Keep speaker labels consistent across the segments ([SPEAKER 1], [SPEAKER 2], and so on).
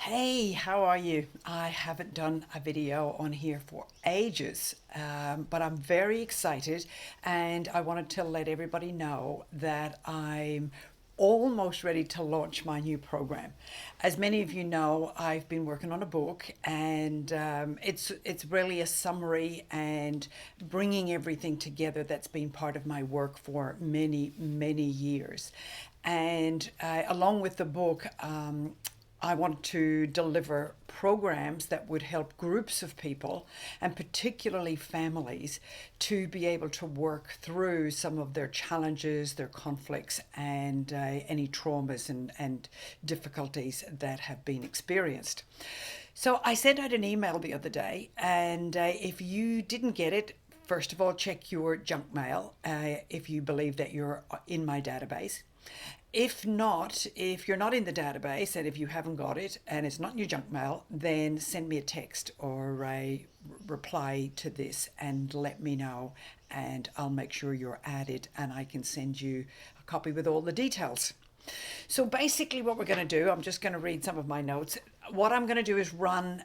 [SPEAKER 1] Hey, how are you? I haven't done a video on here for ages, but I'm very excited and I wanted to let everybody know that I'm almost ready to launch my new program. As many of you know, I've been working on a book and it's really a summary and bringing everything together that's been part of my work for many, many years. And along with the book, I want to deliver programs that would help groups of people and particularly families to be able to work through some of their challenges, their conflicts, and any traumas and difficulties that have been experienced. So I sent out an email the other day, and if you didn't get it, first of all, check your junk mail if you believe that you're in my database. If not, if you're not in the database and if you haven't got it and it's not in your junk mail, then send me a text or a reply to this and let me know, and I'll make sure you're added and I can send you a copy with all the details. So basically, what we're going to do, I'm just going to read some of my notes. What I'm going to do is run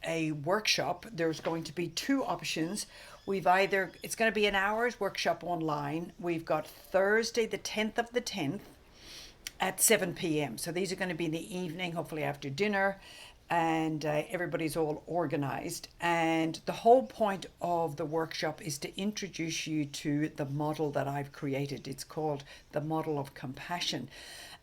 [SPEAKER 1] a workshop. There's going to be two options. It's going to be an hour's workshop online. We've got Thursday, the 10th of the 10th at 7 p.m. So these are going to be in the evening, hopefully after dinner, and everybody's all organized. And the whole point of the workshop is to introduce you to the model that I've created. It's called the model of compassion.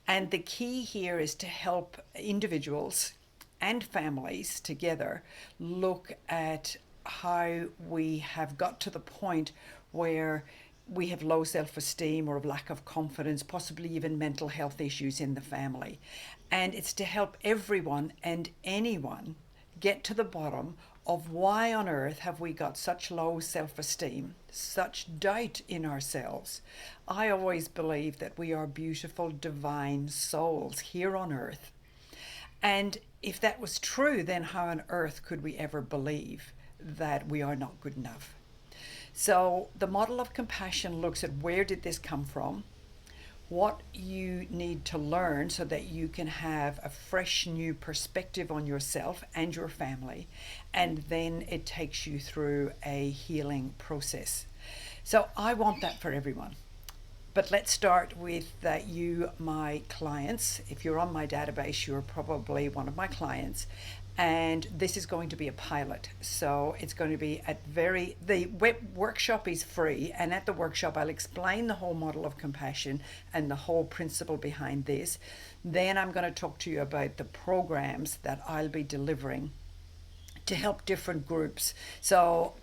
[SPEAKER 1] And the key here is to help individuals and families together look at how we have got to the point where we have low self esteem or lack of confidence, possibly even mental health issues in the family. And it's to help everyone and anyone get to the bottom of why on earth have we got such low self esteem, such doubt in ourselves. I always believe that we are beautiful, divine souls here on earth. And if that was true, then how on earth could we ever believe that we are not good enough? So the model of compassion looks at where did this come from, what you need to learn so that you can have a fresh new perspective on yourself and your family, and then it takes you through a healing process. So I want that for everyone. But let's start with you, my clients. If you're on my database, you're probably one of my clients. And this is going to be a pilot. So it's going to be the workshop is free. And at the workshop, I'll explain the whole model of compassion and the whole principle behind this. Then I'm going to talk to you about the programs that I'll be delivering to help different groups. So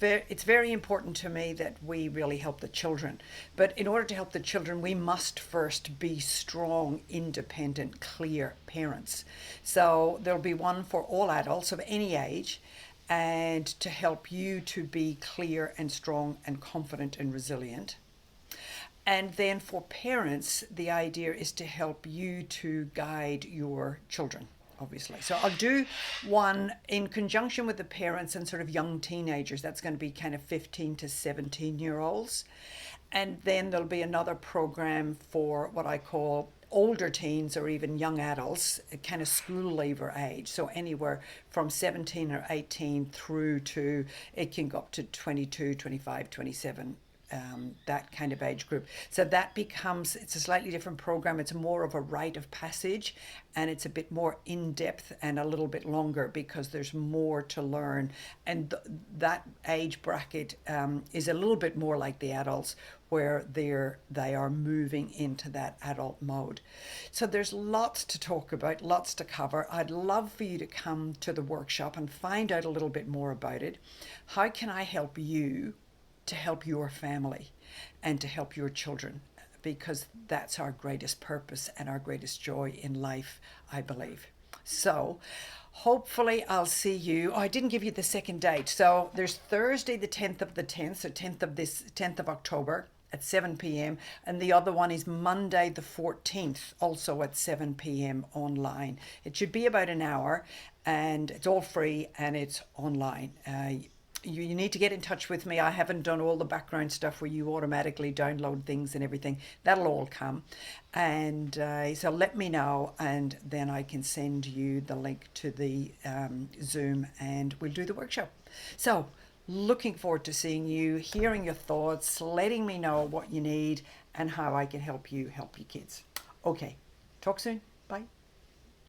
[SPEAKER 1] it's very important to me that we really help the children. But in order to help the children, we must first be strong, independent, clear parents. So there'll be one for all adults of any age, and to help you to be clear and strong and confident and resilient. And then for parents, the idea is to help you to guide your children, obviously. So I'll do one in conjunction with the parents and sort of young teenagers. That's going to be kind of 15 to 17-year-olds. And then there'll be another program for what I call older teens or even young adults, kind of school leaver age. So anywhere from 17 or 18 through to, it can go up to 22, 25, 27, that kind of age group. So it's a slightly different program. It's more of a rite of passage, and it's a bit more in depth and a little bit longer because there's more to learn. And that age bracket is a little bit more like the adults, where they are moving into that adult mode. So there's lots to talk about, lots to cover. I'd love for you to come to the workshop and find out a little bit more about it. How can I help you to help your family and to help your children? Because that's our greatest purpose and our greatest joy in life, I believe. So hopefully I'll see you. Oh, I didn't give you the second date. So there's Thursday the 10th of the 10th, so 10th of October at 7 p.m. And the other one is Monday the 14th, also at 7 p.m. online. It should be about an hour, and it's all free and it's online. you need to get in touch with me. I haven't done all the background stuff where you automatically download things and everything. That'll all come. And so let me know, and then I can send you the link to the Zoom, and we'll do the workshop. So looking forward to seeing you, hearing your thoughts, letting me know what you need and how I can help you help your kids. Okay, talk soon. Bye.